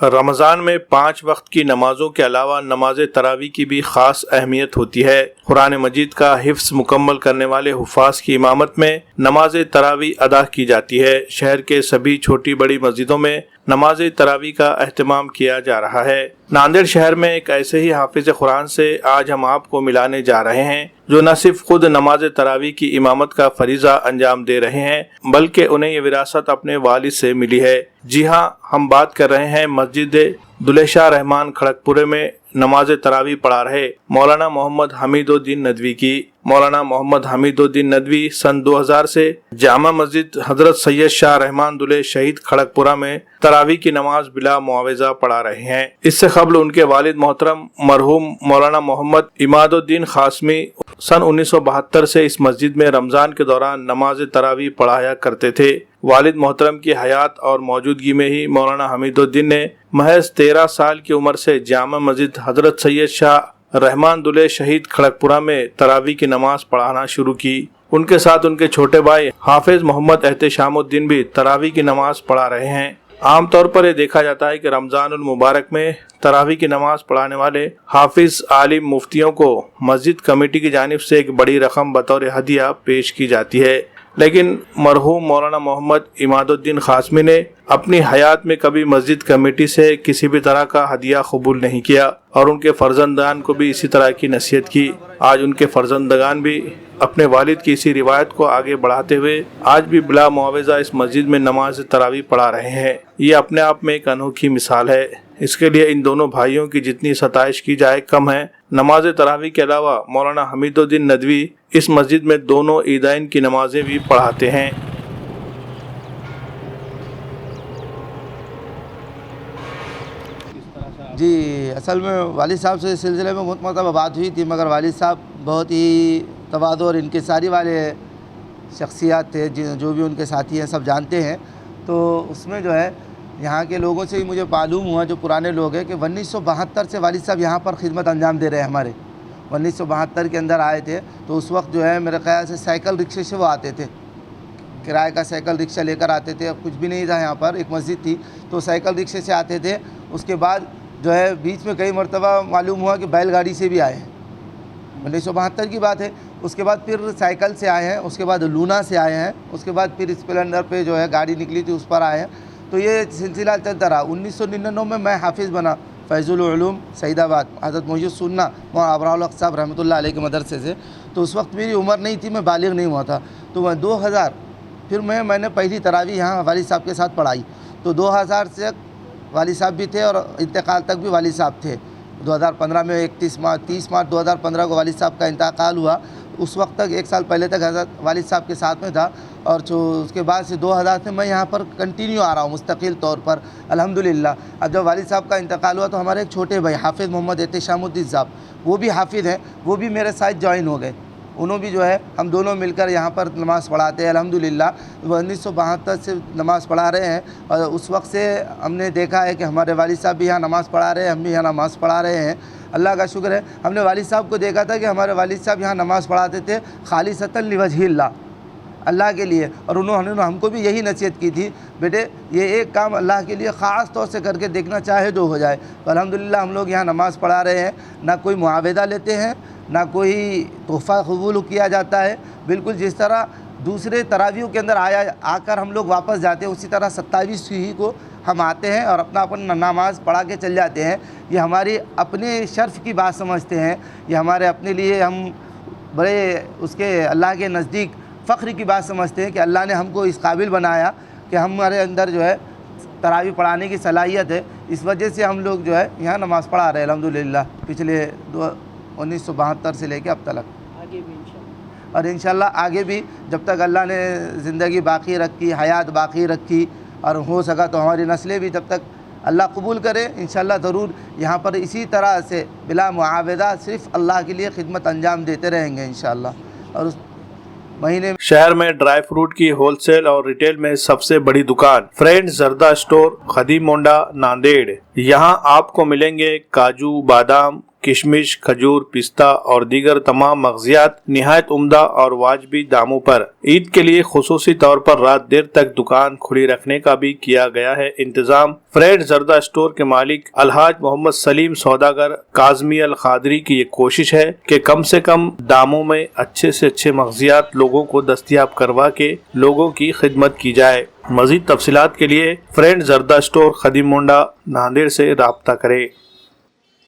رمضان میں 5 وقت کی نمازوں کے علاوہ نماز تراویح کی بھی خاص اہمیت ہوتی ہے۔ قرآن مجید کا حفظ مکمل کرنے والے حفاظ کی امامت میں نماز تراویح ادا کی جاتی ہے۔ شہر کے سبھی چھوٹی بڑی مسجدوں میں نماز تراویح کا اہتمام کیا جا رہا ہے۔ ناندیڑ شہر میں ایک ایسے ہی حافظ قرآن سے آج ہم آپ کو ملانے جا رہے ہیں جو نہ صرف خود نماز تراویح کی امامت کا فریضہ انجام دے رہے ہیں بلکہ انہیں یہ وراثت اپنے والد سے ملی ہے۔ جی ہاں، ہم بات کر رہے ہیں مسجد دلشاہ رحمان کھڑگپورے میں نماز تراویح پڑھا رہے مولانا محمد حمید الدین ندوی کی۔ مولانا محمد حمید الدین ندوی سن 2000 سے جامع مسجد حضرت سید شاہ رحمان دلے شہید کھڑگپورہ میں تراویح کی نماز بلا معاوضہ پڑھا رہے ہیں۔ اس سے قبل ان کے والد محترم مرحوم مولانا محمد عماد الدین قاسمی سن 1972 سے اس مسجد میں رمضان کے دوران نماز تراویح پڑھایا کرتے تھے۔ والد محترم کی حیات اور موجودگی میں ہی مولانا حمید الدین نے محض 13 سال کی عمر سے جامع مسجد حضرت سید شاہ رحمان دلے شہید کھڑگپورہ میں تراویح کی نماز پڑھانا شروع کی۔ ان کے ساتھ ان کے چھوٹے بھائی حافظ محمد احتشام الدین بھی تراویح کی نماز پڑھا رہے ہیں۔ عام طور پر یہ دیکھا جاتا ہے کہ رمضان المبارک میں تراویح کی نماز پڑھانے والے حافظ عالم مفتیوں کو مسجد کمیٹی کی جانب سے ایک بڑی رقم بطور ہدیہ پیش کی جاتی ہے، لیکن مرحوم مولانا محمد عماد الدین قاسمی نے اپنی حیات میں کبھی مسجد کمیٹی سے کسی بھی طرح کا ہدیہ قبول نہیں کیا اور ان کے فرزندان کو بھی اسی طرح کی نصیحت کی۔ آج ان کے فرزندگان بھی اپنے والد کی اسی روایت کو آگے بڑھاتے ہوئے آج بھی بلا معاوضہ اس مسجد میں نماز تراویح پڑھا رہے ہیں۔ یہ اپنے آپ میں ایک انوکھی مثال ہے۔ اس کے لیے ان دونوں بھائیوں کی جتنی ستائش کی جائے کم ہے۔ نماز تراویح کے علاوہ مولانا حمید الدین ندوی اس مسجد میں دونوں عیدین کی نمازیں بھی پڑھاتے ہیں۔ جی، اصل میں والد صاحب سے اس سلسلے میں بہت مرتبہ بات ہوئی تھی، مگر والد صاحب بہت ہی تواضع اور انکساری والے شخصیات تھے، جو بھی ان کے ساتھی ہیں سب جانتے ہیں۔ تو اس میں جو ہے یہاں کے لوگوں سے ہی مجھے معلوم ہوا، جو پرانے لوگ ہیں، کہ 1972 سے والد صاحب یہاں پر خدمت انجام دے رہے ہیں ہمارے۔ 1972 کے اندر آئے تھے تو اس وقت جو ہے میرے خیال سے سائیکل رکشے سے وہ آتے تھے، کرائے کا سائیکل رکشہ لے کر آتے تھے۔ اب کچھ بھی نہیں تھا یہاں پر، ایک مسجد تھی تو سائیکل رکشے سے آتے تھے۔ اس کے بعد جو ہے بیچ میں کئی مرتبہ معلوم ہوا کہ بیل گاڑی سے بھی آئے ہیں، 1972 کی بات ہے۔ اس کے بعد پھر سائیکل سے آئے ہیں، اس کے بعد لونا سے آئے ہیں، اس کے بعد پھر اسپلینڈر پہ جو ہے گاڑی نکلی تھی اس پر آئے ہیں۔ تو یہ سلسلہ چلتا رہا۔ 1999 میں میں حافظ بنا فیض العلوم سعید آباد حضرت محی السنہ مولانا ابرار الحق صاحب رحمۃ اللہ علیہ کے مدرسے سے۔ تو اس وقت میری عمر نہیں تھی، میں بالغ نہیں ہوا تھا۔ تو میں 2000 پھر میں نے پہلی تراویح یہاں والد صاحب کے ساتھ پڑھائی۔ تو 2000 سے والد صاحب بھی تھے اور انتقال تک بھی والد صاحب تھے۔ 2015 میں 30 مارچ 2015 کو والد صاحب کا انتقال ہوا۔ اس وقت تک 1 سال پہلے تک حضرت والد صاحب کے ساتھ میں تھا، اور اس کے بعد سے 2000 سے میں یہاں پر کنٹینیو آ رہا ہوں مستقل طور پر الحمدللہ۔ اب جب والد صاحب کا انتقال ہوا تو ہمارے ایک چھوٹے بھائی حافظ محمد احتشام الدین صاحب، وہ بھی حافظ ہیں، وہ بھی میرے ساتھ جوائن ہو گئے۔ انہوں بھی جو ہے ہم دونوں مل کر یہاں پر نماز پڑھاتے ہیں الحمدللہ۔ 1972 سے نماز پڑھا رہے ہیں، اور اس وقت سے ہم نے دیکھا ہے کہ ہمارے والد صاحب بھی یہاں نماز پڑھا رہے ہیں، ہم بھی یہاں نماز پڑھا رہے ہیں۔ اللہ کا شکر ہے، ہم نے والد صاحب کو دیکھا تھا کہ ہمارے والد صاحب یہاں نماز پڑھاتے تھے خالصتاً لوجہ اللہ کے لیے، اور انہوں نے ہم کو بھی یہی نصیحت کی تھی، بیٹے یہ ایک کام اللہ کے لیے خاص طور سے کر کے دیکھنا، چاہے جو ہو جائے۔ تو الحمدللہ ہم لوگ یہاں نماز پڑھا رہے ہیں، نہ کوئی معاوضہ لیتے ہیں، نہ کوئی تحفہ قبول کیا جاتا ہے۔ بالکل جس طرح دوسرے تراویحوں کے اندر آ کر ہم لوگ واپس جاتے ہیں، اسی طرح 27 کو ہم آتے ہیں اور اپنا نماز پڑھا کے چل جاتے ہیں۔ یہ ہماری اپنے شرف کی بات سمجھتے ہیں، یہ ہمارے اپنے لیے ہم بڑے اس کے اللہ کے نزدیک فخر کی بات سمجھتے ہیں کہ اللہ نے ہم کو اس قابل بنایا کہ ہمارے اندر جو ہے تراویح پڑھانے کی صلاحیت ہے۔ اس وجہ سے ہم لوگ جو ہے یہاں نماز پڑھا رہے ہیں الحمدللہ پچھلے 1972 سے لے کے اب تک، اور انشاءاللہ آگے بھی جب تک اللہ نے زندگی باقی رکھی، حیات باقی رکھی، اور ہو سکا تو ہماری نسلیں بھی جب تک اللہ قبول کرے انشاءاللہ ضرور یہاں پر اسی طرح سے بلا معاوضہ صرف اللہ کے لیے خدمت انجام دیتے رہیں گے انشاءاللہ۔ اور اس مہینے شہر میں ڈرائی فروٹ کی ہول سیل اور ریٹیل میں سب سے بڑی دکان فرینڈز زردہ اسٹور خدیم مونڈا ناندیڑ۔ یہاں آپ کو ملیں گے کاجو، بادام، کشمش، کھجور، پستہ اور دیگر تمام مغزیات نہایت عمدہ اور واجبی داموں پر عید کے لیے خصوصی طور پر رات دیر تک دکان کھلی رکھنے کا بھی کیا گیا ہے انتظام۔ فرینڈ زردہ اسٹور کے مالک الحاج محمد سلیم سوداگر کاظمی القادری کی یہ کوشش ہے کہ کم سے کم داموں میں اچھے سے اچھے مغزیات لوگوں کو دستیاب کروا کے لوگوں کی خدمت کی جائے۔ مزید تفصیلات کے لیے فرینڈ زردہ اسٹور خدیم مونڈا ناندیڑ سے رابطہ کرے۔